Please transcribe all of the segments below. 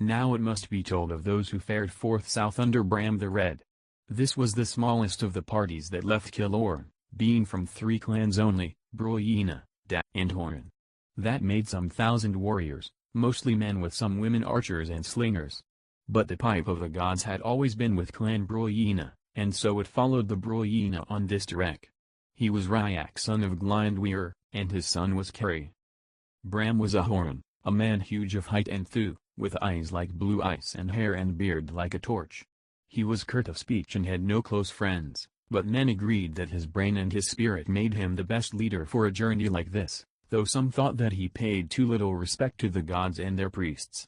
Now it must be told of those who fared forth south under Bram the Red. This was the smallest of the parties that left Killorn, being from 3 clans only, Broyina, Da, and Horan. That made some 1,000 warriors, mostly men with some women archers and slingers. But the pipe of the gods had always been with Clan Broyina, and so it followed the Broyina on this trek. He was Ryak son of Glindweir, and his son was Kerry. Bram was a Horan, a man huge of height and thew, with eyes like blue ice and hair and beard like a torch. He was curt of speech and had no close friends, but men agreed that his brain and his spirit made him the best leader for a journey like this, though some thought that he paid too little respect to the gods and their priests.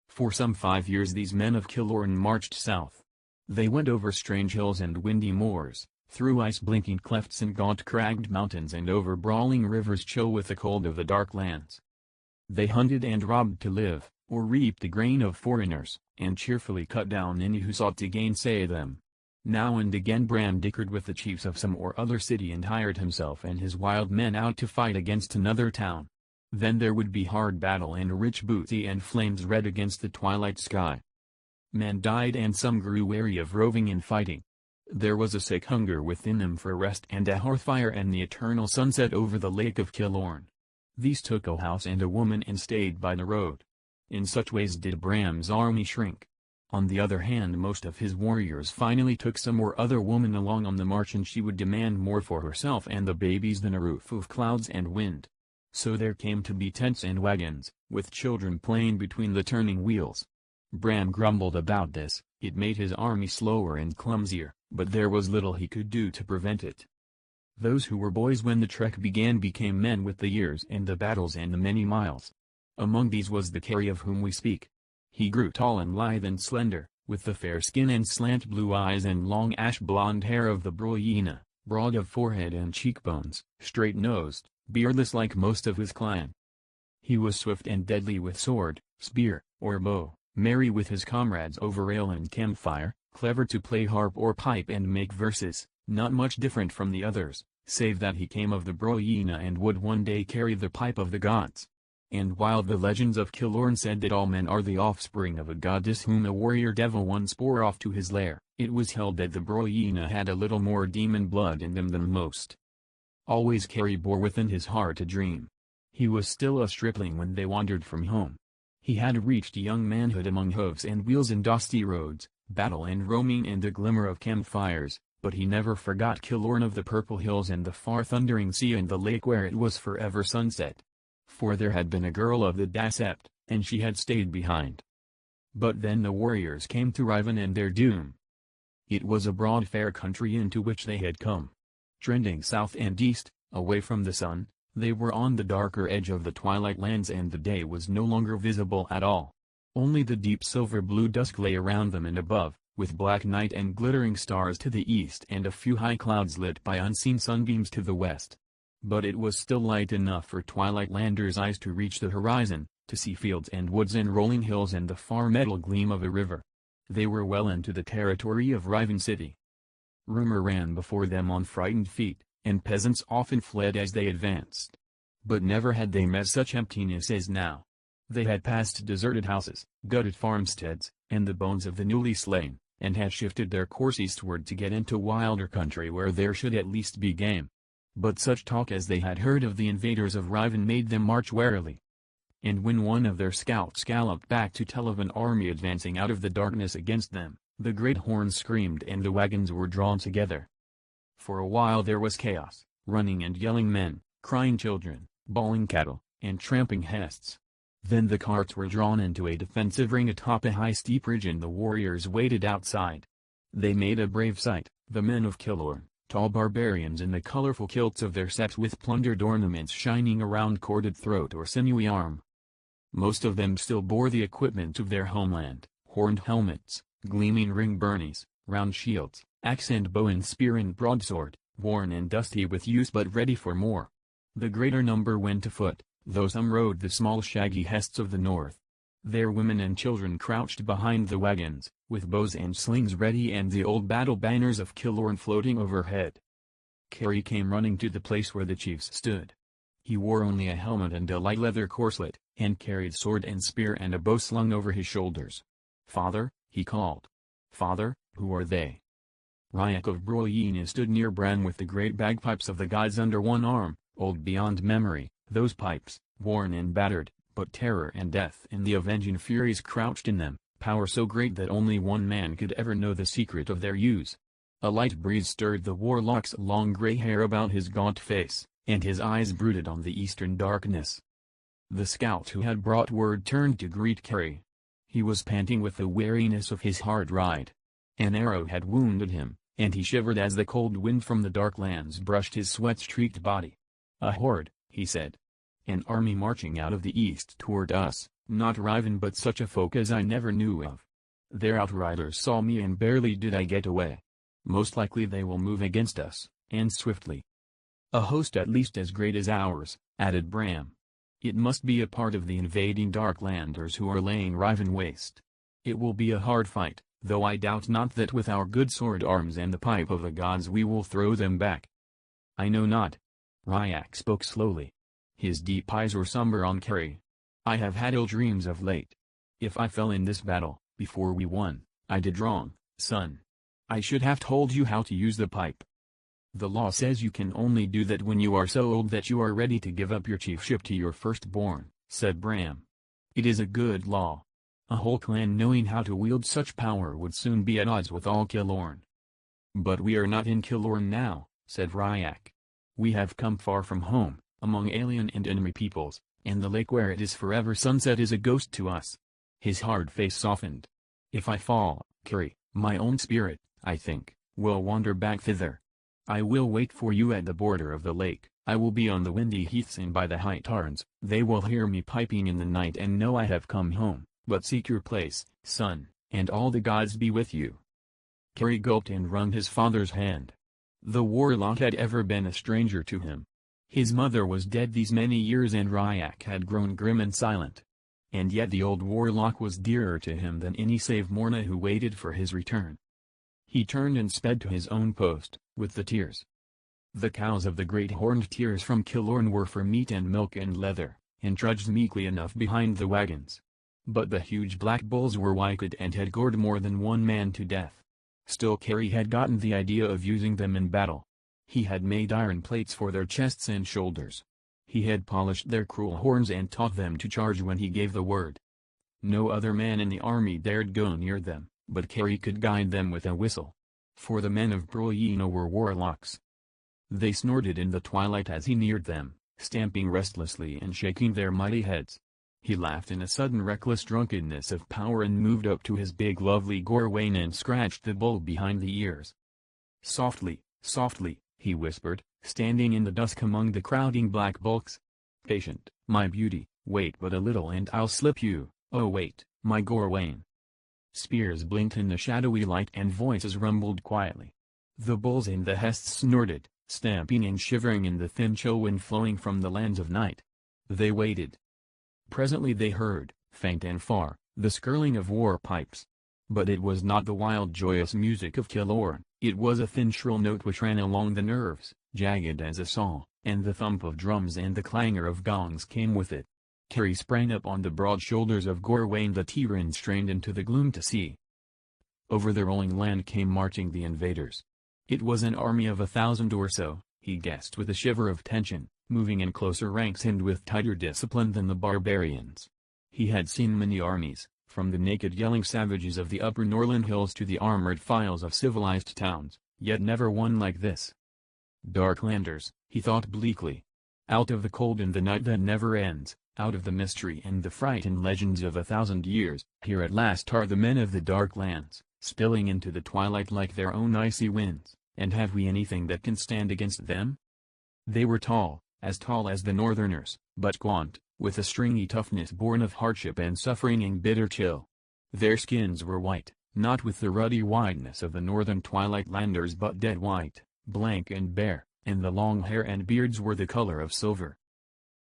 For some 5 years these men of Killorn marched south. They went over strange hills and windy moors, through ice-blinking clefts and gaunt cragged mountains and over brawling rivers chill with the cold of the dark lands. They hunted and robbed to live, or reaped the grain of foreigners, and cheerfully cut down any who sought to gainsay them. Now and again Bram dickered with the chiefs of some or other city and hired himself and his wild men out to fight against another town. Then there would be hard battle and rich booty and flames red against the twilight sky. Men died and some grew weary of roving and fighting. There was a sick hunger within them for rest and a hearthfire and the eternal sunset over the lake of Killorn. These took a house and a woman and stayed by the road. In such ways did Bram's army shrink. On the other hand, most of his warriors finally took some or other woman along on the march, and she would demand more for herself and the babies than a roof of clouds and wind. So there came to be tents and wagons, with children playing between the turning wheels. Bram grumbled about this. It made his army slower and clumsier, but there was little he could do to prevent it. Those who were boys when the trek began became men with the years and the battles and the many miles. Among these was the Kerry of whom we speak. He grew tall and lithe and slender, with the fair skin and slant blue eyes and long ash-blonde hair of the Broyina, broad of forehead and cheekbones, straight-nosed, beardless like most of his clan. He was swift and deadly with sword, spear, or bow, merry with his comrades over ale and campfire, clever to play harp or pipe and make verses, not much different from the others, save that he came of the Broyina and would one day carry the pipe of the gods. And while the legends of Killorn said that all men are the offspring of a goddess whom a warrior devil once bore off to his lair, it was held that the Broyina had a little more demon blood in them than most. Always Kerry bore within his heart a dream. He was still a stripling when they wandered from home. He had reached young manhood among hoofs and wheels and dusty roads, battle and roaming and the glimmer of campfires, but he never forgot Killorn of the purple hills and the far thundering sea and the lake where it was forever sunset. For there had been a girl of the Dasept, and she had stayed behind. But then the warriors came to Riven and their doom. It was a broad fair country into which they had come. Trending south and east, away from the sun, they were on the darker edge of the twilight lands and the day was no longer visible at all. Only the deep silver blue dusk lay around them and above, with black night and glittering stars to the east and a few high clouds lit by unseen sunbeams to the west. But it was still light enough for Twilightlanders' eyes to reach the horizon, to see fields and woods and rolling hills and the far metal gleam of a river. They were well into the territory of Riven City. Rumor ran before them on frightened feet, and peasants often fled as they advanced. But never had they met such emptiness as now. They had passed deserted houses, gutted farmsteads, and the bones of the newly slain, and had shifted their course eastward to get into wilder country where there should at least be game. But such talk as they had heard of the invaders of Riven made them march warily. And when one of their scouts galloped back to tell of an army advancing out of the darkness against them, the great horn screamed and the wagons were drawn together. For a while there was chaos, running and yelling men, crying children, bawling cattle, and tramping hests. Then the carts were drawn into a defensive ring atop a high steep ridge and the warriors waited outside. They made a brave sight, the men of Killorn. Tall barbarians in the colorful kilts of their septs with plundered ornaments shining around corded throat or sinewy arm. Most of them still bore the equipment of their homeland, horned helmets, gleaming ring burnies, round shields, axe and bow and spear and broadsword, worn and dusty with use but ready for more. The greater number went afoot, though some rode the small shaggy hests of the north. Their women and children crouched behind the wagons, with bows and slings ready and the old battle banners of Killorn floating overhead. Kerry came running to the place where the chiefs stood. He wore only a helmet and a light leather corselet, and carried sword and spear and a bow slung over his shoulders. "Father," he called. "Father, who are they?" Ryak of Broyina stood near Bran with the great bagpipes of the gods under one arm, old beyond memory, those pipes, worn and battered, but terror and death in the avenging furies crouched in them, power so great that only one man could ever know the secret of their use. A light breeze stirred the warlock's long gray hair about his gaunt face, and his eyes brooded on the eastern darkness. The scout who had brought word turned to greet Kerry. He was panting with the weariness of his hard ride. An arrow had wounded him, and he shivered as the cold wind from the dark lands brushed his sweat-streaked body. "A horde," he said. "An army marching out of the east toward us, not Riven but such a folk as I never knew of. Their outriders saw me and barely did I get away. Most likely they will move against us, and swiftly." "A host at least as great as ours," added Bram. "It must be a part of the invading Darklanders who are laying Riven waste. It will be a hard fight, though I doubt not that with our good sword arms and the pipe of the gods we will throw them back." "I know not." Ryak spoke slowly. His deep eyes were somber on Kerry. "I have had ill dreams of late. If I fell in this battle, before we won, I did wrong, son. I should have told you how to use the pipe." "The law says you can only do that when you are so old that you are ready to give up your chiefship to your firstborn," said Bram. "It is a good law. A whole clan knowing how to wield such power would soon be at odds with all Killorn." "But we are not in Killorn now," said Ryak. "We have come far from home, among alien and enemy peoples, and the lake where it is forever sunset is a ghost to us." His hard face softened. "If I fall, Kerry, my own spirit, I think, will wander back thither. I will wait for you at the border of the lake. I will be on the windy heaths and by the high tarns. They will hear me piping in the night and know I have come home. But seek your place, son, and all the gods be with you." Kerry gulped and wrung his father's hand. The warlock had ever been a stranger to him. His mother was dead these many years and Ryak had grown grim and silent. And yet the old warlock was dearer to him than any save Morna who waited for his return. He turned and sped to his own post, with the tears. The cows of the great horned tears from Killorn were for meat and milk and leather, and trudged meekly enough behind the wagons. But the huge black bulls were wicked and had gored more than one man to death. Still Kerry had gotten the idea of using them in battle. He had made iron plates for their chests and shoulders. He had polished their cruel horns and taught them to charge when he gave the word. No other man in the army dared go near them, but Kerry could guide them with a whistle. For the men of Broyina were warlocks. They snorted in the twilight as he neared them, stamping restlessly and shaking their mighty heads. He laughed in a sudden reckless drunkenness of power and moved up to his big lovely Gorwain and scratched the bull behind the ears. "Softly, softly," he whispered, standing in the dusk among the crowding black bulks. "Patient, my beauty, wait but a little and I'll slip you, oh wait, my Gorwain." Spears blinked in the shadowy light and voices rumbled quietly. The bulls and the hests snorted, stamping and shivering in the thin chill wind flowing from the lands of night. They waited. Presently they heard, faint and far, the skirling of war pipes. But it was not the wild joyous music of Killorn, it was a thin shrill note which ran along the nerves, jagged as a saw, and the thump of drums and the clangor of gongs came with it. Kerry sprang up on the broad shoulders of Gorwain the Terran strained into the gloom to see. Over the rolling land came marching the invaders. It was an army of 1,000 or so, he guessed with a shiver of tension, moving in closer ranks and with tighter discipline than the barbarians. He had seen many armies, from the naked yelling savages of the upper Norland hills to the armored files of civilized towns, yet never one like this. Darklanders, he thought bleakly. Out of the cold and the night that never ends, out of the mystery and the fright and legends of 1,000 years, here at last are the men of the Darklands, spilling into the twilight like their own icy winds, and have we anything that can stand against them? They were tall as the Northerners, but gaunt, with a stringy toughness born of hardship and suffering and bitter chill. Their skins were white, not with the ruddy whiteness of the northern twilight landers but dead white, blank and bare, and the long hair and beards were the color of silver.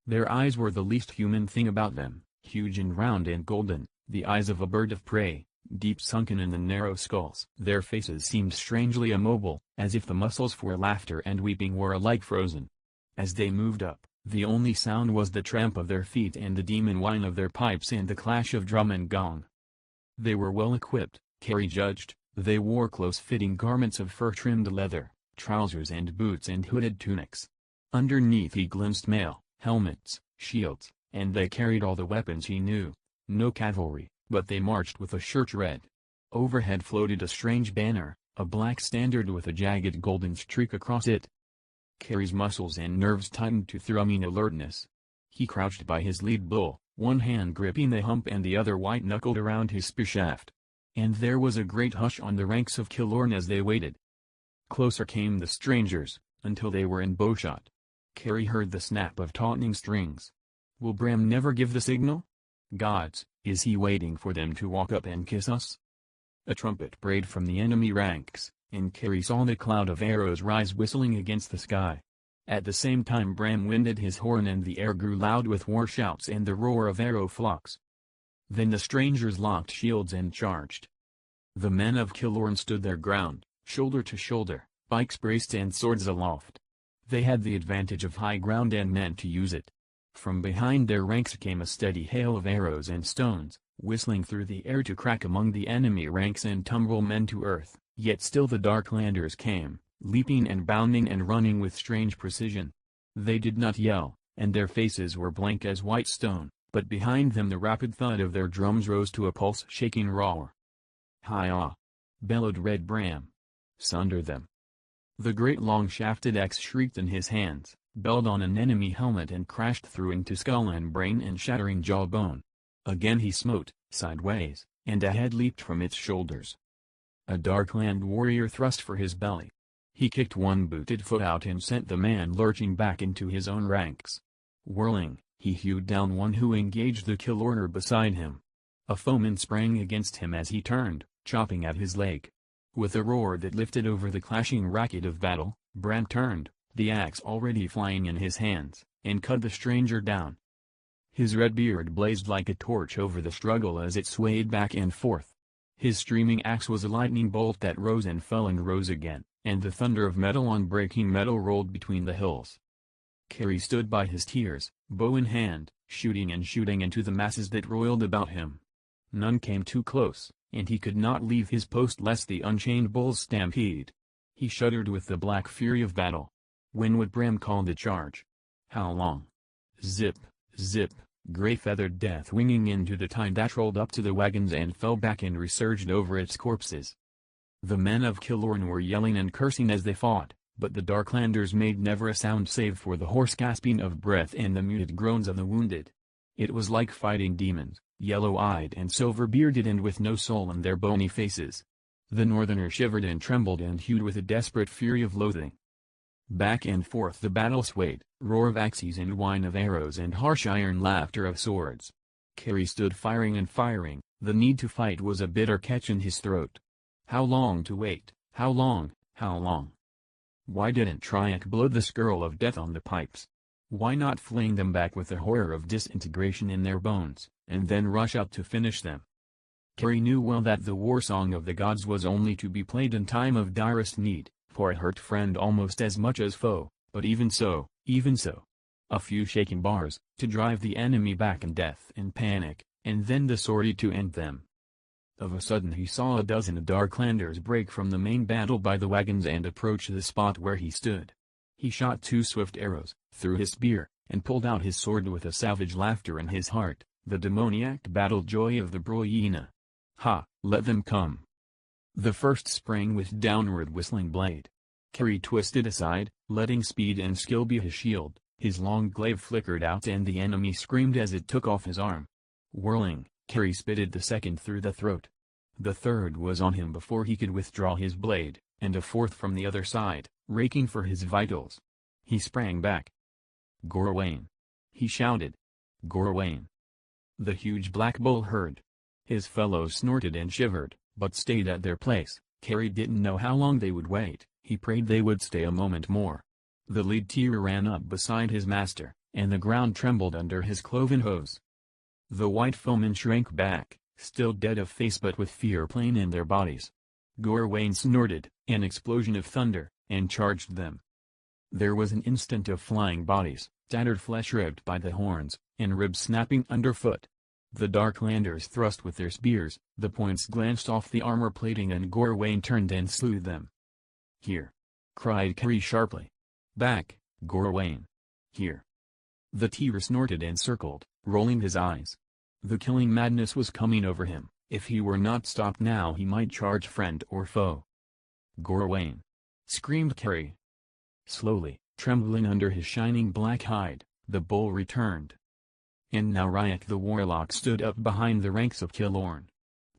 Their eyes were the least human thing about them, huge and round and golden, the eyes of a bird of prey, deep sunken in the narrow skulls. Their faces seemed strangely immobile, as if the muscles for laughter and weeping were alike frozen. As they moved up, The only sound was the tramp of their feet and the demon whine of their pipes and the clash of drum and gong. They were well equipped, Carrie judged. They wore close-fitting garments of fur-trimmed leather, trousers and boots and hooded tunics. Underneath he glimpsed mail, helmets, shields, and they carried all the weapons he knew. No cavalry, but they marched with a shirt red. Overhead floated a strange banner, a black standard with a jagged golden streak across it. Carrie's muscles and nerves tightened to thrumming alertness. He crouched by his lead bull, one hand gripping the hump and the other white-knuckled around his spear shaft. And there was a great hush on the ranks of Killorn as they waited. Closer came the strangers, until they were in bowshot. Carrie heard the snap of tautening strings. Will Bram never give the signal? Gods, is he waiting for them to walk up and kiss us? A trumpet brayed from the enemy ranks, and Carrie saw the cloud of arrows rise whistling against the sky. At the same time Bram winded his horn and the air grew loud with war shouts and the roar of arrow flocks. Then the strangers locked shields and charged. The men of Killorn stood their ground, shoulder to shoulder, pikes braced and swords aloft. They had the advantage of high ground and meant to use it. From behind their ranks came a steady hail of arrows and stones, whistling through the air to crack among the enemy ranks and tumble men to earth, yet still the Darklanders came, leaping and bounding and running with strange precision. They did not yell, and their faces were blank as white stone. But behind them the rapid thud of their drums rose to a pulse-shaking roar. Hi-ah! Bellowed Red Bram. Sunder them! The great long-shafted axe shrieked in his hands, belled on an enemy helmet and crashed through into skull and brain and shattering jawbone. Again he smote, sideways, and a head leaped from its shoulders. A Darkland warrior thrust for his belly. He kicked one booted foot out and sent the man lurching back into his own ranks. Whirling, he hewed down one who engaged the Killorner beside him. A foeman sprang against him as he turned, chopping at his leg. With a roar that lifted over the clashing racket of battle, Bram turned, the axe already flying in his hands, and cut the stranger down. His red beard blazed like a torch over the struggle as it swayed back and forth. His streaming axe was a lightning bolt that rose and fell and rose again, and the thunder of metal on breaking metal rolled between the hills. Carrie stood by his tears, bow in hand, shooting and shooting into the masses that roiled about him. None came too close, and he could not leave his post lest the unchained bulls stampede. He shuddered with the black fury of battle. When would Bram call the charge? How long? Zip, zip, gray-feathered death winging into the tide that rolled up to the wagons and fell back and resurged over its corpses. The men of Killorn were yelling and cursing as they fought, but the Darklanders made never a sound save for the hoarse gasping of breath and the muted groans of the wounded. It was like fighting demons, yellow-eyed and silver-bearded and with no soul in their bony faces. The Northerners shivered and trembled and hewed with a desperate fury of loathing. Back and forth the battle swayed, roar of axes and whine of arrows and harsh iron laughter of swords. Carrie stood firing and firing, the need to fight was a bitter catch in his throat. How long to wait, how long, how long? Why didn't Triac blow the skirl of death on the pipes? Why not fling them back with the horror of disintegration in their bones, and then rush out to finish them? Carrie knew well that the war song of the gods was only to be played in time of direst need, for it hurt friend almost as much as foe, but even so, a few shaking bars, to drive the enemy back in death and panic, and then the sortie to end them. Of a sudden he saw a dozen Darklanders break from the main battle by the wagons and approach the spot where he stood. He shot 2 swift arrows, threw his spear, and pulled out his sword with a savage laughter in his heart, the demoniac battle joy of the Broyina. Ha, let them come. The first sprang with downward whistling blade. Carrie twisted aside, letting speed and skill be his shield. His long glaive flickered out and the enemy screamed as it took off his arm. Whirling, Carrie spitted the second through the throat. The third was on him before he could withdraw his blade, and a fourth from the other side, raking for his vitals. He sprang back. Gorwain! He shouted. Gorwain! The huge black bull heard. His fellows snorted and shivered, but stayed at their place. Carrie didn't know how long they would wait. He prayed they would stay a moment more. The lead tier ran up beside his master, and the ground trembled under his cloven hooves. The white foemen shrank back, still dead of face but with fear plain in their bodies. Gorwain snorted, an explosion of thunder, and charged them. There was an instant of flying bodies, tattered flesh ripped by the horns, and ribs snapping underfoot. The Darklanders thrust with their spears, the points glanced off the armor plating and Gorwain turned and slew them. "Here!" cried Kerry sharply. "Back, Gorwain! Here!" The Terra snorted and circled, rolling his eyes. The killing madness was coming over him. If he were not stopped now he might charge friend or foe. "Gorwain!" screamed Kerry. Slowly, trembling under his shining black hide, the bull returned. And now Ryak the warlock stood up behind the ranks of Killorn.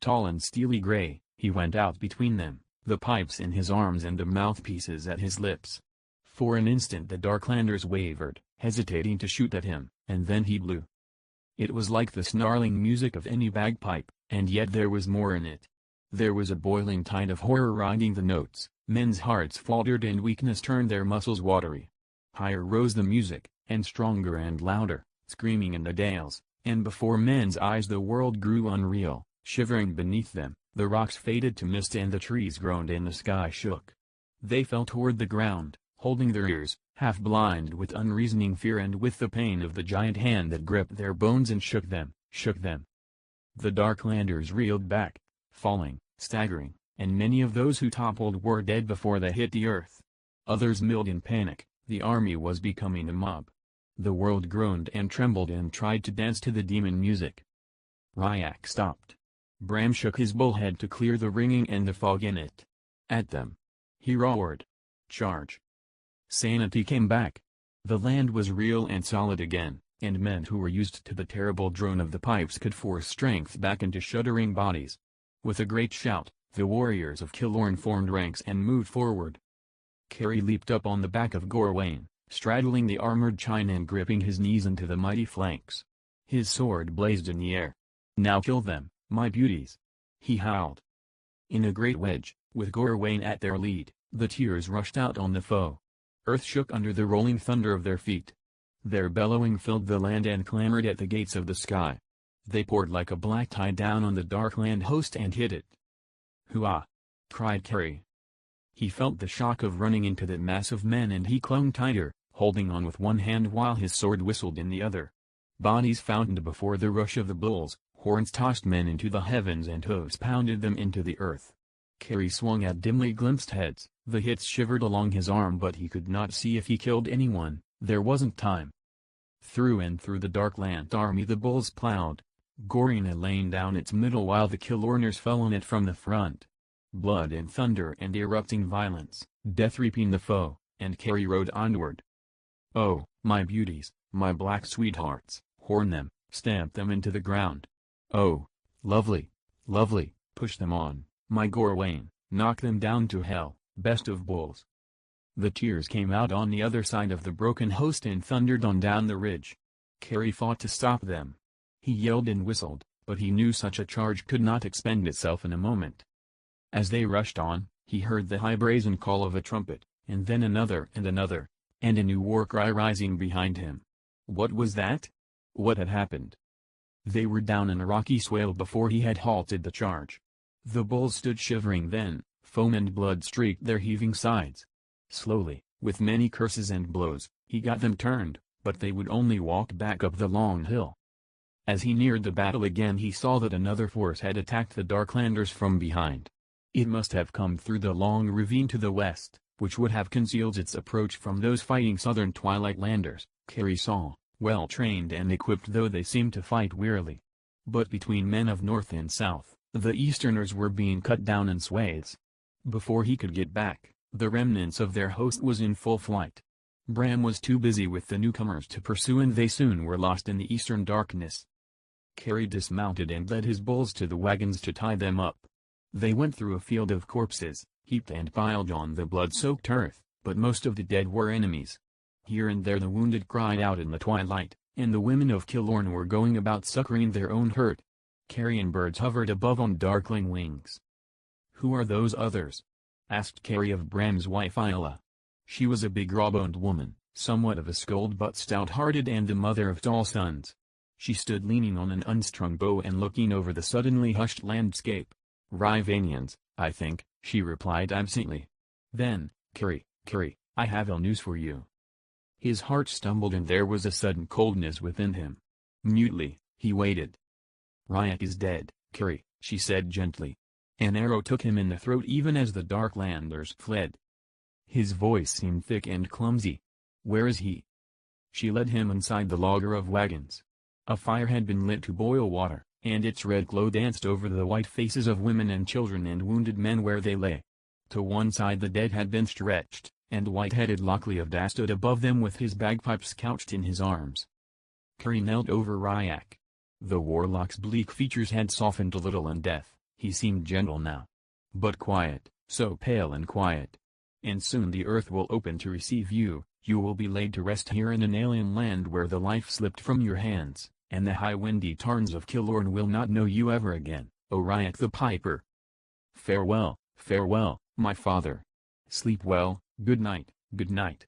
Tall and steely gray, he went out between them, the pipes in his arms and the mouthpieces at his lips. For an instant the Darklanders wavered, hesitating to shoot at him, and then he blew. It was like the snarling music of any bagpipe, and yet there was more in it. There was a boiling tide of horror riding the notes, men's hearts faltered and weakness turned their muscles watery. Higher rose the music, and stronger and louder, screaming in the dales, and before men's eyes the world grew unreal, shivering beneath them, the rocks faded to mist and the trees groaned and the sky shook. They fell toward the ground, holding their ears, half blind with unreasoning fear and with the pain of the giant hand that gripped their bones and shook them, shook them. The Darklanders reeled back, falling, staggering, and many of those who toppled were dead before they hit the earth. Others milled in panic, the army was becoming a mob. The world groaned and trembled and tried to dance to the demon music. Ryak stopped. Bram shook his bullhead to clear the ringing and the fog in it. At them. He roared. "Charge!" Sanity came back. The land was real and solid again, and men who were used to the terrible drone of the pipes could force strength back into shuddering bodies. With a great shout, the warriors of Killorn formed ranks and moved forward. Kerry leaped up on the back of Gorwain, straddling the armored chine and gripping his knees into the mighty flanks. His sword blazed in the air. "Now kill them, my beauties!" he howled. In a great wedge, with Gorwain at their lead, the Tears rushed out on the foe. Earth shook under the rolling thunder of their feet. Their bellowing filled the land and clamored at the gates of the sky. They poured like a black tide down on the Darkland host and hid it. "Hoo-ah!" cried Kerry. He felt the shock of running into that mass of men and he clung tighter, holding on with one hand while his sword whistled in the other. Bodies fountained before the rush of the bulls, horns tossed men into the heavens and hooves pounded them into the earth. Kerry swung at dimly glimpsed heads, the hits shivered along his arm but he could not see if he killed anyone, there wasn't time. Through and through the Darkland army the bulls plowed, goring a lane down its middle while the Killorners fell on it from the front. Blood and thunder and erupting violence, death reaping the foe, and Kerry rode onward. "Oh, my beauties, my black sweethearts, horn them, stamp them into the ground. Oh, lovely, lovely, push them on, my Gorwain, knock them down to hell, best of bulls." The Tears came out on the other side of the broken host and thundered on down the ridge. Kerry fought to stop them. He yelled and whistled, but he knew such a charge could not expend itself in a moment. As they rushed on, he heard the high brazen call of a trumpet, and then another and another, and a new war cry rising behind him. What was that? What had happened? They were down in a rocky swale before he had halted the charge. The bulls stood shivering then, foam and blood streaked their heaving sides. Slowly, with many curses and blows, he got them turned, but they would only walk back up the long hill. As he neared the battle again he saw that another force had attacked the Darklanders from behind. It must have come through the long ravine to the west, which would have concealed its approach from those fighting southern Twilightlanders, Kerry saw, well trained and equipped though they seemed to fight wearily. But between men of north and south, the Easterners were being cut down in swathes. Before he could get back, the remnants of their host was in full flight. Bram was too busy with the newcomers to pursue and they soon were lost in the eastern darkness. Kerry dismounted and led his bulls to the wagons to tie them up. They went through a field of corpses, heaped and piled on the blood-soaked earth, but most of the dead were enemies. Here and there the wounded cried out in the twilight, and the women of Killorn were going about succoring their own hurt. Carrion birds hovered above on darkling wings. "Who are those others?" asked Kerry of Bram's wife Isla. She was a big raw-boned woman, somewhat of a scold but stout-hearted and the mother of tall sons. She stood leaning on an unstrung bow and looking over the suddenly hushed landscape. "Rivanians, I think," she replied absently. Then, Kerry, I have ill news for you." His heart stumbled and there was a sudden coldness within him. Mutely, he waited. "Ryak is dead, Carrie," she said gently. An arrow took him in the throat even as the Darklanders fled. His voice seemed thick and clumsy. "Where is he?" She led him inside the laager of wagons. A fire had been lit to boil water, and its red glow danced over the white faces of women and children and wounded men where they lay. To one side the dead had been stretched, and white-headed Lockley of Da stood above them with his bagpipes couched in his arms. Carrie knelt over Ryak. The warlock's bleak features had softened a little in death. He seemed gentle now. But quiet, so pale and quiet. "And soon the earth will open to receive you, you will be laid to rest here in an alien land where the life slipped from your hands, and the high windy tarns of Killorn will not know you ever again, O Ryak the Piper. Farewell, farewell, my father. Sleep well, good night, good night."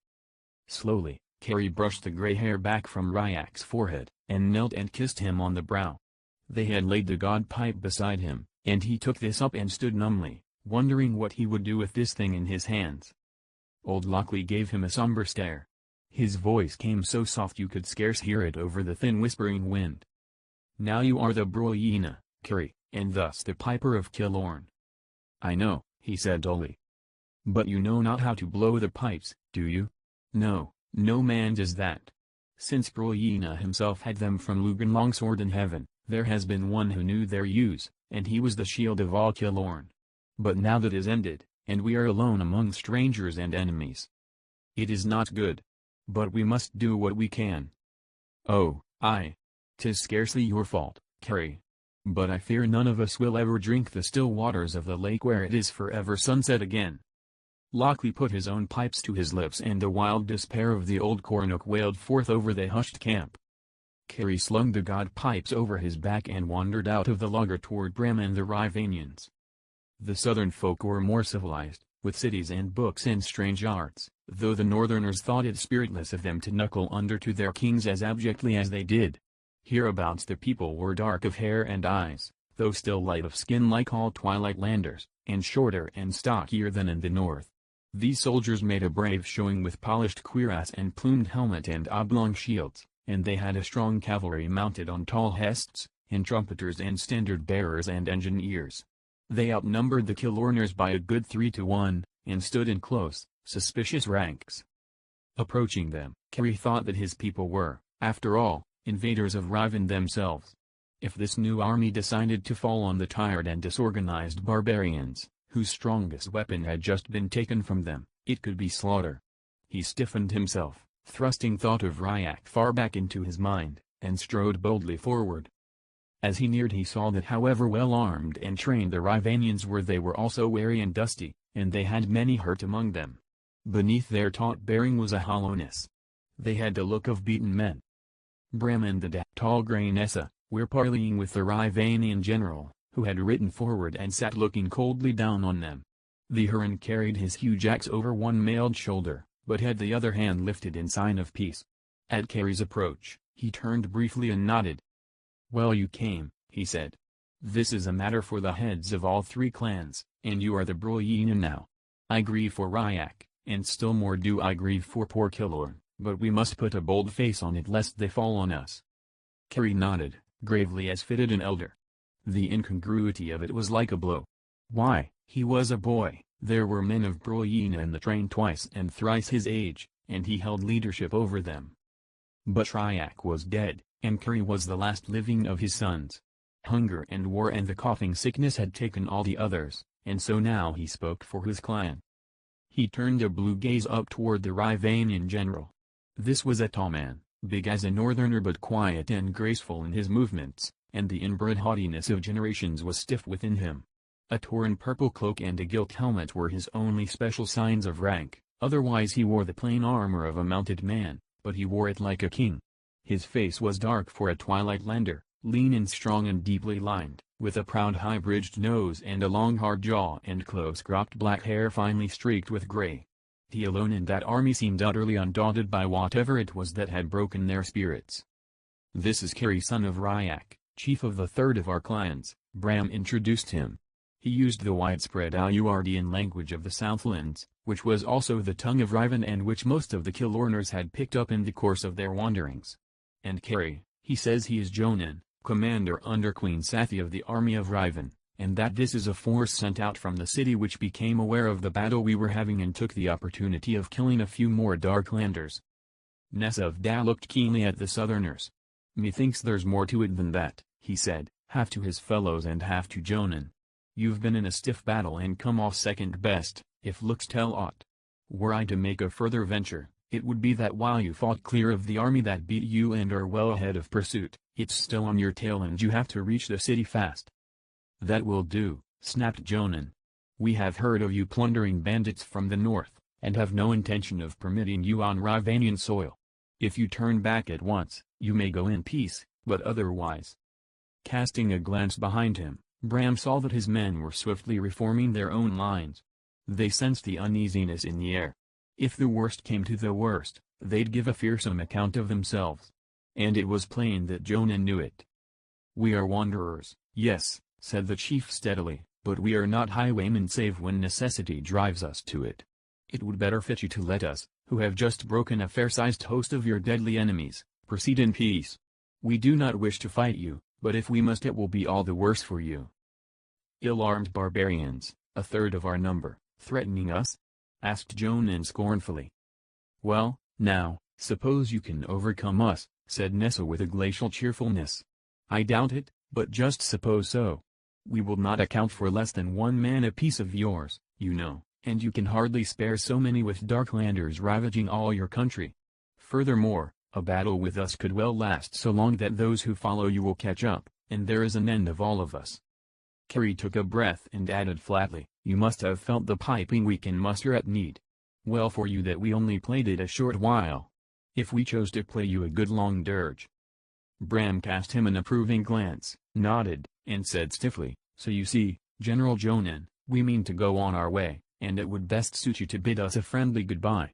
Slowly, Carrie brushed the gray hair back from Ryak's forehead, and knelt and kissed him on the brow. They had laid the god pipe beside him, and he took this up and stood numbly, wondering what he would do with this thing in his hands. Old Lockley gave him a somber stare. His voice came so soft you could scarce hear it over the thin whispering wind. "Now you are the Broyena, Carrie, and thus the Piper of Killorn." "I know," he said dully. "But you know not how to blow the pipes, do you?" "No, no man does that. Since Broyena himself had them from Lugan Longsword in heaven, there has been one who knew their use, and he was the shield of all Killorn. But now that is ended, and we are alone among strangers and enemies. It is not good. But we must do what we can." "Oh, aye. 'Tis scarcely your fault, Carrie. But I fear none of us will ever drink the still waters of the lake where it is forever sunset again." Lockley put his own pipes to his lips and the wild despair of the old Cornook wailed forth over the hushed camp. Carrie slung the god pipes over his back and wandered out of the laager toward Bram and the Rivanians. The southern folk were more civilized, with cities and books and strange arts, though the northerners thought it spiritless of them to knuckle under to their kings as abjectly as they did. Hereabouts the people were dark of hair and eyes, though still light of skin like all Twilightlanders, and shorter and stockier than in the north. These soldiers made a brave showing with polished cuirass and plumed helmet and oblong shields, and they had a strong cavalry mounted on tall hests, and trumpeters and standard-bearers and engineers. They outnumbered the Killorners by a good 3 to 1, and stood in close, suspicious ranks. Approaching them, Carrie thought that his people were, after all, invaders of Riven themselves. If this new army decided to fall on the tired and disorganized barbarians, whose strongest weapon had just been taken from them, it could be slaughter. He stiffened himself, thrusting thought of Ryak far back into his mind, and strode boldly forward. As he neared he saw that however well armed and trained the Rivanians were, they were also weary and dusty, and they had many hurt among them. Beneath their taut bearing was a hollowness. They had the look of beaten men. Bram and the tall grey Nessa were parleying with the Rivanian general, who had ridden forward and sat looking coldly down on them. The Huron carried his huge axe over one mailed shoulder, but had the other hand lifted in sign of peace. At Carrie's approach, he turned briefly and nodded. "Well, you came," he said. "This is a matter for the heads of all 3 clans, and you are the Broyena now. I grieve for Ryak, and still more do I grieve for poor Killorn, but we must put a bold face on it lest they fall on us." Carrie nodded, gravely as fitted an elder. The incongruity of it was like a blow. Why, he was a boy, there were men of Broyena in the train twice and thrice his age, and he held leadership over them. But Ryak was dead, and Carrie was the last living of his sons. Hunger and war and the coughing sickness had taken all the others, and so now he spoke for his clan. He turned a blue gaze up toward the Rivanian general. This was a tall man, big as a northerner but quiet and graceful in his movements, and the inbred haughtiness of generations was stiff within him. A torn purple cloak and a gilt helmet were his only special signs of rank, otherwise he wore the plain armor of a mounted man, but he wore it like a king. His face was dark for a Twilightlander, lean and strong and deeply lined, with a proud high-bridged nose and a long hard jaw and close-cropped black hair finely streaked with gray. He alone in that army seemed utterly undaunted by whatever it was that had broken their spirits. "This is Carrie, son of Ryak, chief of the 3rd of our clans," Bram introduced him. He used the widespread Aoudian language of the Southlands, which was also the tongue of Riven and which most of the Kilorners had picked up in the course of their wanderings. And Carrie, he says he is Jonan, commander under Queen Sathi of the army of Riven, and that this is a force sent out from the city which became aware of the battle we were having and took the opportunity of killing a few more Darklanders. Nessa of Da looked keenly at the Southerners. Methinks there's more to it than that, he said, half to his fellows and half to Jonan. You've been in a stiff battle and come off second best, if looks tell aught. Were I to make a further venture, it would be that while you fought clear of the army that beat you and are well ahead of pursuit, it's still on your tail and you have to reach the city fast. That will do, snapped Jonan. We have heard of you plundering bandits from the north, and have no intention of permitting you on Rivanian soil. If you turn back at once, you may go in peace, but otherwise. Casting a glance behind him, Bram saw that his men were swiftly reforming their own lines. They sensed the uneasiness in the air. If the worst came to the worst, they'd give a fearsome account of themselves. And it was plain that Jonan knew it. We are wanderers, yes, said the chief steadily, but we are not highwaymen save when necessity drives us to it. It would better fit you to let us, who have just broken a fair-sized host of your deadly enemies, proceed in peace. We do not wish to fight you, but if we must it will be all the worse for you. Ill-armed barbarians, a third of our number, threatening us? Asked Jonan scornfully. Well, now, suppose you can overcome us, said Nessa with a glacial cheerfulness. I doubt it, but just suppose so. We will not account for less than one man apiece of yours, you know, and you can hardly spare so many with Darklanders ravaging all your country. Furthermore, a battle with us could well last so long that those who follow you will catch up, and there is an end of all of us. Carrie took a breath and added flatly, you must have felt the piping we can muster at need. Well for you that we only played it a short while. If we chose to play you a good long dirge. Bram cast him an approving glance, nodded, and said stiffly, so you see, General Jonan, we mean to go on our way, and it would best suit you to bid us a friendly goodbye.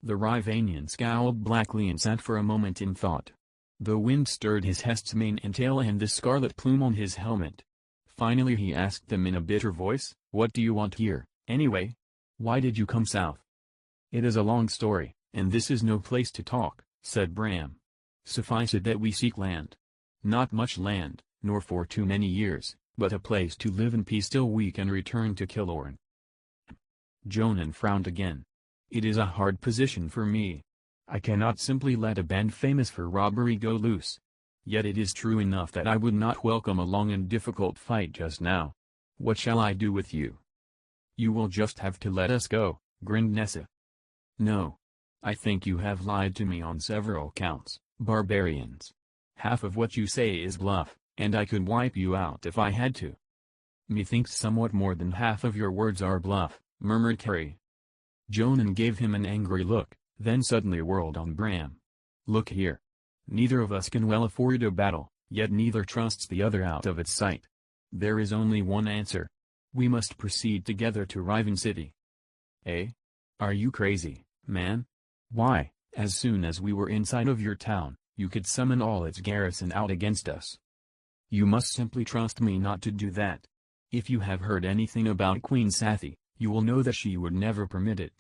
The Rivanian scowled blackly and sat for a moment in thought. The wind stirred his hest's mane and tail and the scarlet plume on his helmet. Finally he asked them in a bitter voice, what do you want here, anyway? Why did you come south? It is a long story, and this is no place to talk, said Bram. Suffice it that we seek land. Not much land, nor for too many years, but a place to live in peace till we can return to Kilorn. Jonan frowned again. It is a hard position for me. I cannot simply let a band famous for robbery go loose. Yet it is true enough that I would not welcome a long and difficult fight just now. What shall I do with you? You will just have to let us go, grinned Nessa. No. I think you have lied to me on several counts, barbarians. Half of what you say is bluff, and I could wipe you out if I had to. Methinks somewhat more than half of your words are bluff, murmured Carrie. Jonan gave him an angry look, then suddenly whirled on Bram. Look here. Neither of us can well afford a battle, yet neither trusts the other out of its sight. There is only one answer. We must proceed together to Riven City. Eh? Are you crazy, man? Why, as soon as we were inside of your town, you could summon all its garrison out against us. You must simply trust me not to do that. If you have heard anything about Queen Sathi, you will know that she would never permit it.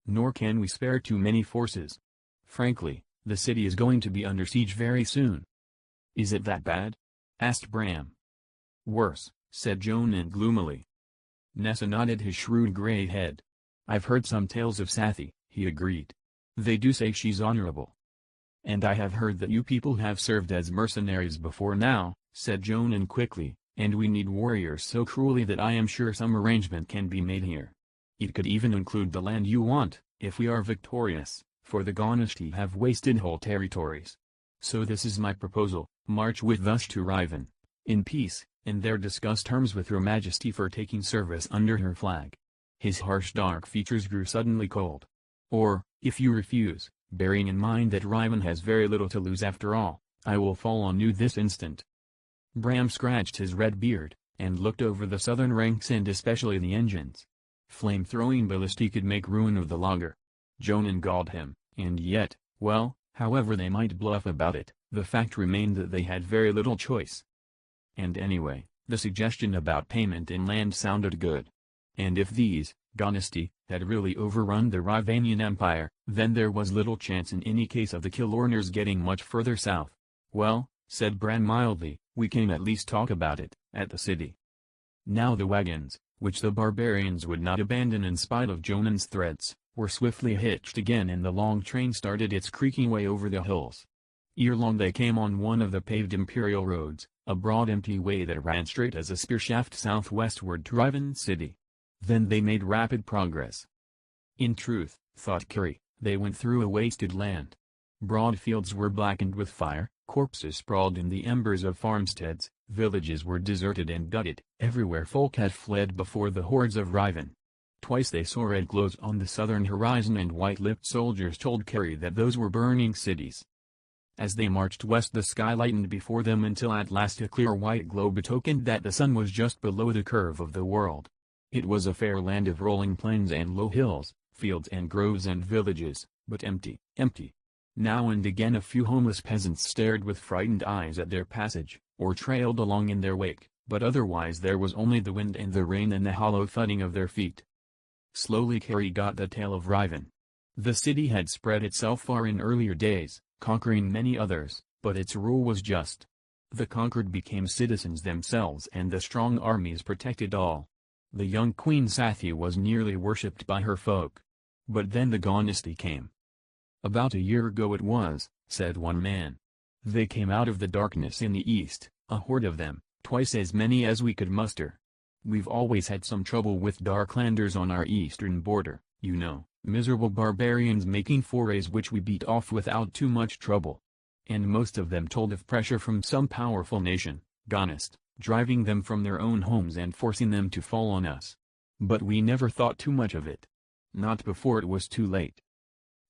Nor can we spare too many forces. Frankly, the city is going to be under siege very soon. Is it that bad? Asked Bram. Worse, said Jonan gloomily. Nessa nodded his shrewd grey head. I've heard some tales of Sathi, he agreed. They do say she's honorable. And I have heard that you people have served as mercenaries before now, said Jonan quickly, and we need warriors so cruelly that I am sure some arrangement can be made here. It could even include the land you want, if we are victorious, for the Gonishti have wasted whole territories. So this is my proposal, march with us to Riven, in peace, and there discuss terms with your majesty for taking service under her flag. His harsh dark features grew suddenly cold. Or, if you refuse, bearing in mind that Riven has very little to lose after all, I will fall on you this instant. Bram scratched his red beard, and looked over the southern ranks and especially the engines. Flame-throwing ballistae could make ruin of the logger. Jonan galled him, and yet, well, however they might bluff about it, the fact remained that they had very little choice. And anyway, The suggestion about payment in land sounded good. And if these, dynasty, had really overrun the Rivanian Empire, then there was little chance in any case of the Kilorners getting much further south. Well, said Bran mildly, we can at least talk about it, at the city. Now the wagons, which the barbarians would not abandon in spite of Jonan's threats, were swiftly hitched again and the long train started its creaking way over the hills. Ere long they came on one of the paved imperial roads, a broad empty way that ran straight as a spear shaft southwestward to Riven City. Then they made rapid progress. In truth, thought Curry, they went through a wasted land. Broad fields were blackened with fire, corpses sprawled in the embers of farmsteads, villages were deserted and gutted, everywhere folk had fled before the hordes of Riven. Twice they saw red glows on the southern horizon and white-lipped soldiers told Curry that those were burning cities. As they marched west the sky lightened before them until at last a clear white glow betokened that the sun was just below the curve of the world. It was a fair land of rolling plains and low hills, fields and groves and villages, but empty, empty. Now and again a few homeless peasants stared with frightened eyes at their passage, or trailed along in their wake, but otherwise there was only the wind and the rain and the hollow thudding of their feet. Slowly Carrie got the tale of Riven. The city had spread itself far in earlier days, conquering many others, but its rule was just. The conquered became citizens themselves and the strong armies protected all. The young Queen Sathi was nearly worshipped by her folk. But then the dynasty came. About a year ago it was, said one man. They came out of the darkness in the east, a horde of them, twice as many as we could muster. We've always had some trouble with Darklanders on our eastern border, you know, miserable barbarians making forays which we beat off without too much trouble. And most of them told of pressure from some powerful nation, Gonist, driving them from their own homes and forcing them to fall on us. But we never thought too much of it. Not before it was too late.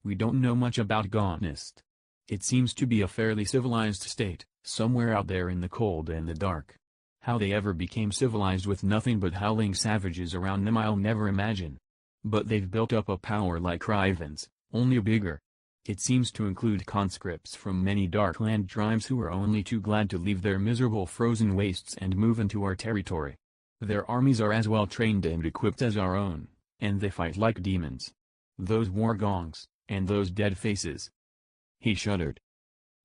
We don't know much about Gonist. It seems to be a fairly civilized state, somewhere out there in the cold and the dark. How they ever became civilized with nothing but howling savages around them I'll never imagine. But they've built up a power like Riven's, only bigger. It seems to include conscripts from many Darkland tribes who are only too glad to leave their miserable frozen wastes and move into our territory. Their armies are as well trained and equipped as our own, and they fight like demons. Those war gongs, and those dead faces. He shuddered.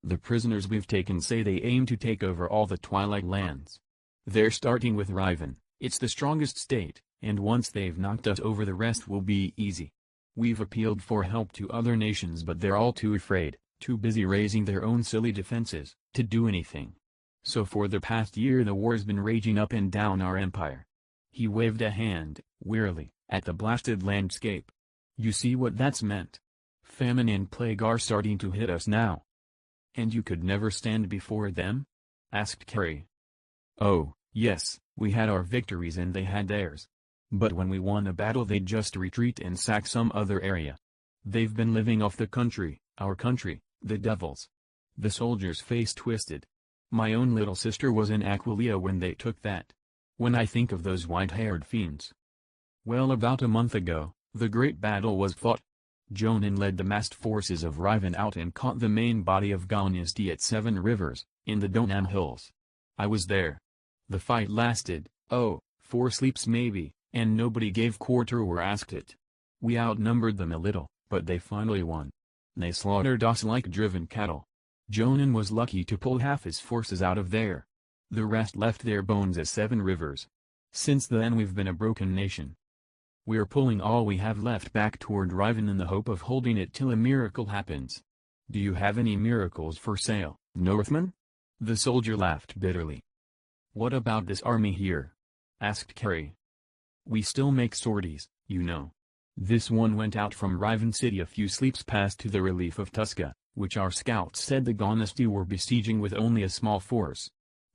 The prisoners we've taken say they aim to take over all the Twilight Lands. They're starting with Riven, it's the strongest state, and once they've knocked us over the rest will be easy. We've appealed for help to other nations but they're all too afraid, too busy raising their own silly defenses, to do anything. So for the past year the war's been raging up and down our empire. He waved a hand, wearily, at the blasted landscape. You see what that's meant? Famine and plague are starting to hit us now. And you could never stand before them? Asked Carrie. Oh, yes, we had our victories and they had theirs. But when we won a battle they'd just retreat and sack some other area. They've been living off the country, our country, the devils. The soldier's face twisted. My own little sister was in Aquileia when they took that. When I think of those white-haired fiends. Well, about a month ago, the great battle was fought. Jonan led the massed forces of Riven out and caught the main body of Dynasty at 7 Rivers, in the Donam Hills. I was there. The fight lasted, 4 sleeps maybe, and nobody gave quarter or asked it. We outnumbered them a little, but they finally won. They slaughtered us like driven cattle. Jonan was lucky to pull half his forces out of there. The rest left their bones at 7 Rivers. Since then we've been a broken nation. We're pulling all we have left back toward Riven in the hope of holding it till a miracle happens. Do you have any miracles for sale, Northman? The soldier laughed bitterly. What about this army here? Asked Carrie. We still make sorties, you know. This one went out from Riven City a few sleeps past to the relief of Tuska, which our scouts said the Dynasty were besieging with only a small force.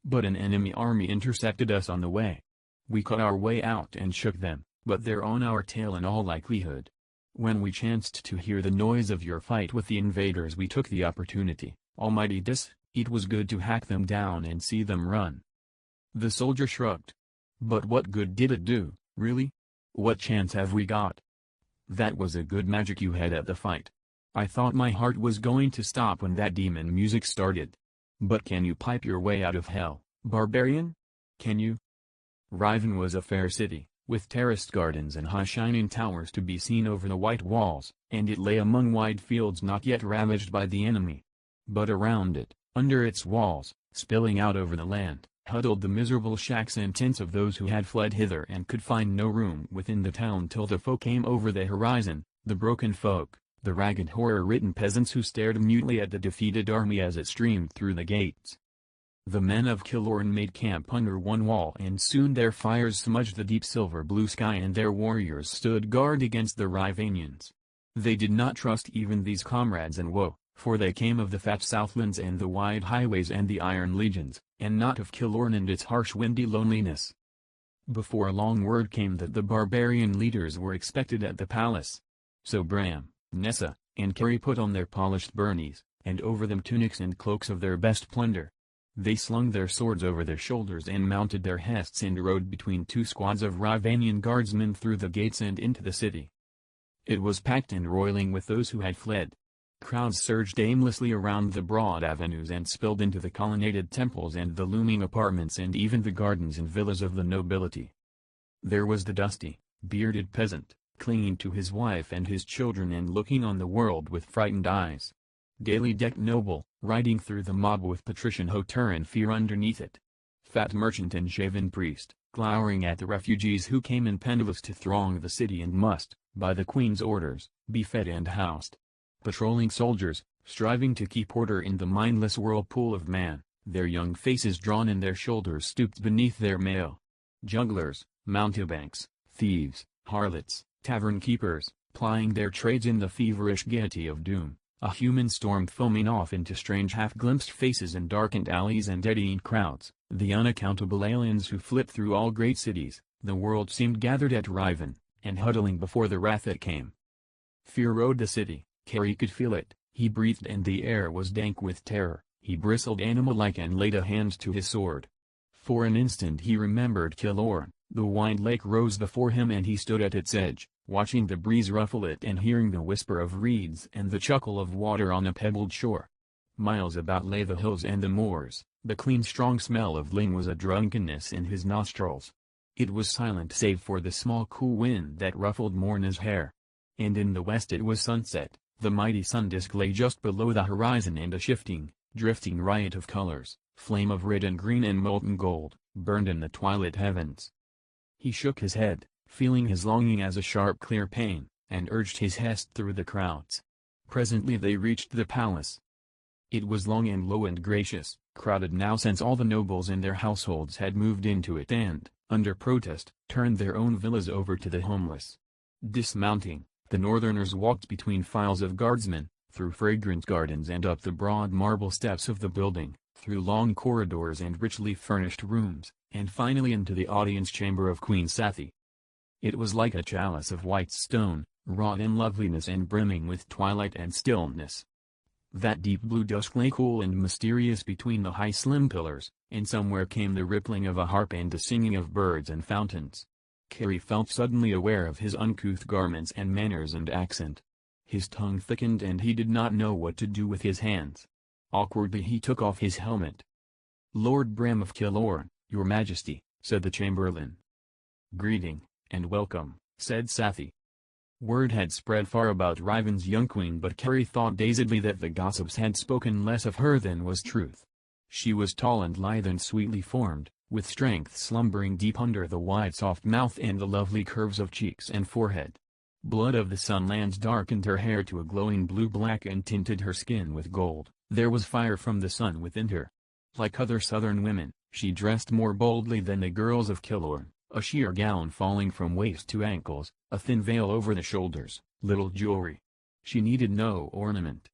But an enemy army intercepted us on the way. We cut our way out and shook them, but they're on our tail in all likelihood. When we chanced to hear the noise of your fight with the invaders we took the opportunity, almighty dis, it was good to hack them down and see them run. The soldier shrugged. But what good did it do, really? What chance have we got? That was a good magic you had at the fight. I thought my heart was going to stop when that demon music started. But can you pipe your way out of hell, barbarian? Can you? Riven was a fair city, with terraced gardens and high shining towers to be seen over the white walls, and it lay among wide fields not yet ravaged by the enemy. But around it, under its walls, spilling out over the land, huddled the miserable shacks and tents of those who had fled hither and could find no room within the town till the foe came over the horizon, the broken folk, the ragged horror-ridden peasants who stared mutely at the defeated army as it streamed through the gates. The men of Killorn made camp under one wall, and soon their fires smudged the deep silver blue sky, and their warriors stood guard against the Rivanians. They did not trust even these comrades in woe, for they came of the fat southlands and the wide highways and the iron legions, and not of Killorn and its harsh windy loneliness. Before long word came that the barbarian leaders were expected at the palace. So Bram, Nessa, and Kerry put on their polished burnies, and over them tunics and cloaks of their best plunder. They slung their swords over their shoulders and mounted their hests and rode between two squads of Rivanian guardsmen through the gates and into the city. It was packed and roiling with those who had fled. Crowds surged aimlessly around the broad avenues and spilled into the colonnaded temples and the looming apartments and even the gardens and villas of the nobility. There was the dusty, bearded peasant, clinging to his wife and his children and looking on the world with frightened eyes. Gaily decked noble, riding through the mob with patrician hauteur and fear underneath it. Fat merchant and shaven priest, glowering at the refugees who came in penniless to throng the city and must, by the queen's orders, be fed and housed. Patrolling soldiers, striving to keep order in the mindless whirlpool of man, their young faces drawn and their shoulders stooped beneath their mail. Jugglers, mountebanks, thieves, harlots, tavern keepers, plying their trades in the feverish gaiety of doom. A human storm foaming off into strange half-glimpsed faces and darkened alleys and eddying crowds, the unaccountable aliens who flit through all great cities. The world seemed gathered at Riven, and huddling before the wrath that came. Fear rode the city, Kerry could feel it, he breathed and the air was dank with terror, he bristled animal-like and laid a hand to his sword. For an instant he remembered Killorn, the wide lake rose before him and he stood at its edge, watching the breeze ruffle it and hearing the whisper of reeds and the chuckle of water on a pebbled shore. Miles about lay the hills and the moors, the clean strong smell of ling was a drunkenness in his nostrils. It was silent save for the small cool wind that ruffled Morna's hair. And in the west it was sunset, the mighty sun disk lay just below the horizon and a shifting, drifting riot of colors, flame of red and green and molten gold, burned in the twilight heavens. He shook his head, feeling his longing as a sharp clear pain, and urged his hest through the crowds. Presently they reached the palace. It was long and low and gracious, crowded now since all the nobles and their households had moved into it and, under protest, turned their own villas over to the homeless. Dismounting, the northerners walked between files of guardsmen, through fragrant gardens and up the broad marble steps of the building, through long corridors and richly furnished rooms, and finally into the audience chamber of Queen Sathi. It was like a chalice of white stone, wrought in loveliness and brimming with twilight and stillness. That deep blue dusk lay cool and mysterious between the high slim pillars, and somewhere came the rippling of a harp and the singing of birds and fountains. Kerry felt suddenly aware of his uncouth garments and manners and accent. His tongue thickened and he did not know what to do with his hands. Awkwardly he took off his helmet. "Lord Bram of Killorn, your majesty," said the chamberlain. "Greeting, and welcome," said Sathi. Word had spread far about Riven's young queen, but Kerry thought dazedly that the gossips had spoken less of her than was truth. She was tall and lithe and sweetly formed, with strength slumbering deep under the wide soft mouth and the lovely curves of cheeks and forehead. Blood of the sunlands darkened her hair to a glowing blue-black and tinted her skin with gold. There was fire from the sun within her. Like other southern women, she dressed more boldly than the girls of Killorn, a sheer gown falling from waist to ankles, a thin veil over the shoulders, little jewelry. She needed no ornament.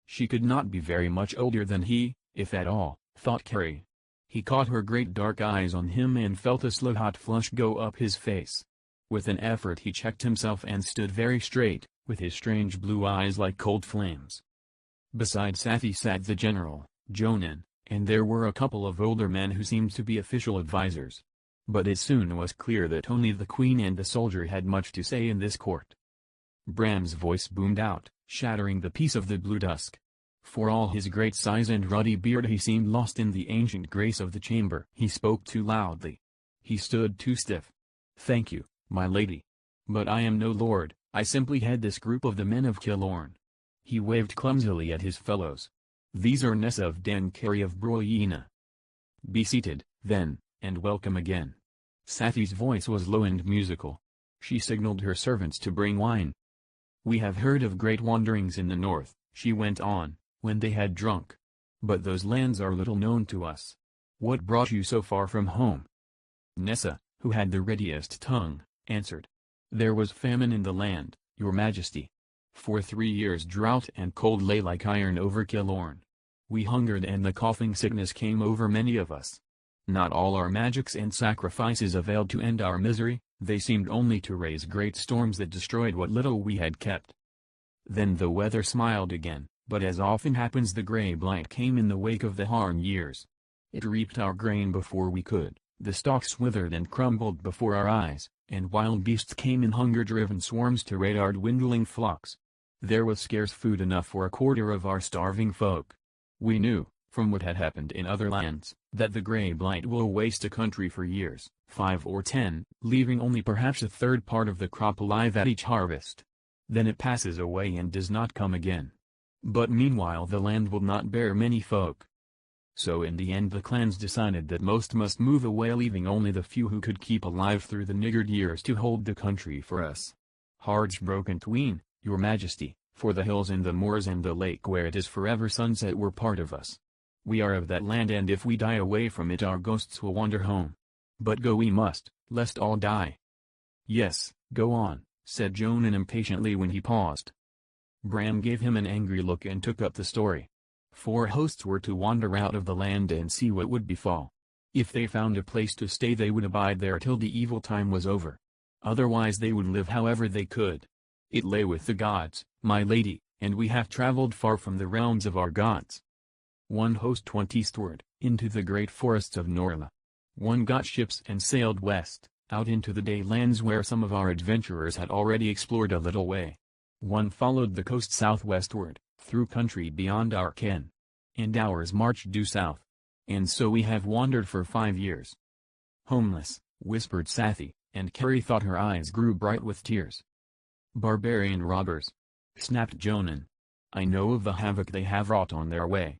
She could not be very much older than he, if at all, thought Kerry. He caught her great dark eyes on him and felt a slow hot flush go up his face. With an effort he checked himself and stood very straight, with his strange blue eyes like cold flames. Beside Sathi sat the general, Jonan, and there were a couple of older men who seemed to be official advisers. But it soon was clear that only the queen and the soldier had much to say in this court. Bram's voice boomed out, shattering the peace of the blue dusk. For all his great size and ruddy beard he seemed lost in the ancient grace of the chamber. He spoke too loudly. He stood too stiff. "Thank you, my lady. But I am no lord, I simply head this group of the men of Kilorn." He waved clumsily at his fellows. "These are Nessa of Dan Carey of Broyina. Be seated, then, and welcome again." Sathi's voice was low and musical. She signaled her servants to bring wine. "We have heard of great wanderings in the north," she went on, when they had drunk. "But those lands are little known to us. What brought you so far from home?" Nessa, who had the readiest tongue, answered. "There was famine in the land, your majesty. For 3 years drought and cold lay like iron over Kilorn. We hungered and the coughing sickness came over many of us. Not all our magics and sacrifices availed to end our misery, they seemed only to raise great storms that destroyed what little we had kept." Then the weather smiled again, but as often happens the grey blight came in the wake of the hard years. It reaped our grain before we could, the stalks withered and crumbled before our eyes, and wild beasts came in hunger-driven swarms to raid our dwindling flocks. There was scarce food enough for a quarter of our starving folk. We knew, from what had happened in other lands, that the grey blight will waste a country for years, 5 or 10, leaving only perhaps a third part of the crop alive at each harvest. Then it passes away and does not come again. But meanwhile the land will not bear many folk. So in the end the clans decided that most must move away, leaving only the few who could keep alive through the niggard years to hold the country for us. Hearts broken tween, your majesty, for the hills and the moors and the lake where it is forever sunset were part of us. We are of that land, and if we die away from it our ghosts will wander home. But go we must, lest all die." "Yes, go on," said Jonan impatiently when he paused. Bram gave him an angry look and took up the story. 4 hosts were to wander out of the land and see what would befall. If they found a place to stay they would abide there till the evil time was over. Otherwise they would live however they could. It lay with the gods, my lady, and we have traveled far from the realms of our gods. 1 host went eastward, into the great forests of Norla. 1 got ships and sailed west, out into the daylands where some of our adventurers had already explored a little way. 1 followed the coast southwestward, through country beyond our ken. And ours marched due south. And so we have wandered for 5 years." "Homeless," whispered Sathi, and Carrie thought her eyes grew bright with tears. "Barbarian robbers," snapped Jonan. "I know of the havoc they have wrought on their way."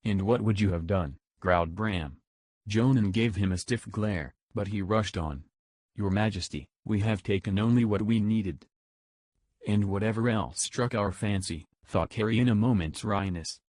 "And what would you have done?" growled Bram. Jonan gave him a stiff glare, but he rushed on. "Your Majesty, we have taken only what we needed." "And whatever else struck our fancy," thought Carrie in a moment's wryness.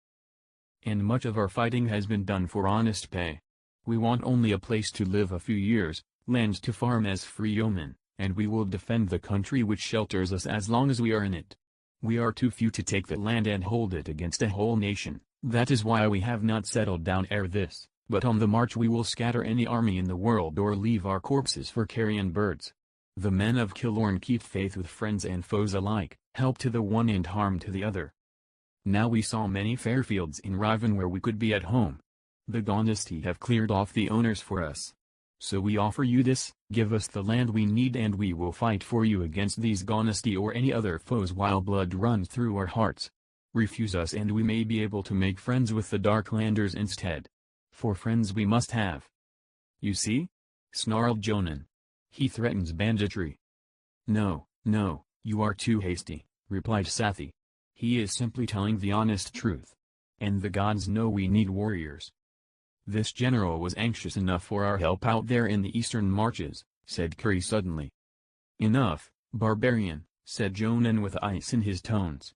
"And much of our fighting has been done for honest pay. We want only a place to live a few years, lands to farm as free yeomen, and we will defend the country which shelters us as long as we are in it. We are too few to take the land and hold it against a whole nation, that is why we have not settled down ere this, but on the march we will scatter any army in the world or leave our corpses for carrion birds. The men of Kilorn keep faith with friends and foes alike, help to the one and harm to the other. Now we saw many fair fields in Riven where we could be at home. The Gondesty have cleared off the owners for us. So we offer you this, give us the land we need and we will fight for you against these Gondesty or any other foes while blood runs through our hearts. Refuse us and we may be able to make friends with the Darklanders instead. For friends we must have." "You see?" snarled Jonan. "He threatens banditry." "No, no, you are too hasty," replied Sathi. "He is simply telling the honest truth. And the gods know we need warriors." "This general was anxious enough for our help out there in the eastern marches," said Curry suddenly. "Enough, barbarian," said Jonan with ice in his tones.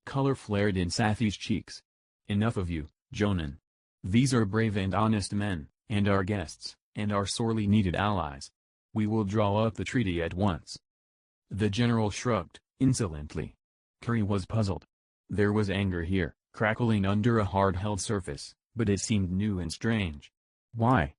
Color flared in Sathi's cheeks. "Enough of you, Jonan. These are brave and honest men, and our guests, and our sorely needed allies. We will draw up the treaty at once." The general shrugged, insolently. Curry was puzzled. There was anger here, crackling under a hard-held surface, but it seemed new and strange. Why?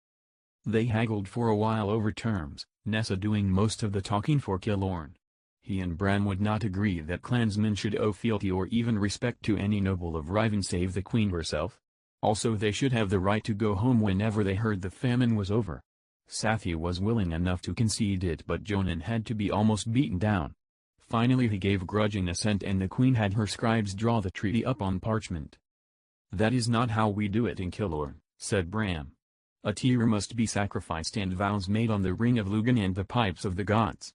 They haggled for a while over terms, Nessa doing most of the talking for Kilorn. He and Bram would not agree that clansmen should owe fealty or even respect to any noble of Riven save the queen herself. Also they should have the right to go home whenever they heard the famine was over. Sathi was willing enough to concede it, but Jonan had to be almost beaten down. Finally he gave grudging assent and the queen had her scribes draw the treaty up on parchment. "That is not how we do it in Kilorn," said Bram. A tear must be sacrificed and vows made on the ring of Lugan and the pipes of the gods.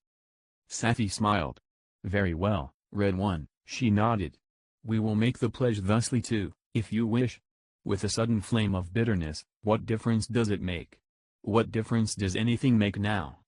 Sati smiled. Very well, Red One, she nodded. We will make the pledge thusly too, if you wish. With a sudden flame of bitterness, what difference does it make? What difference does anything make now?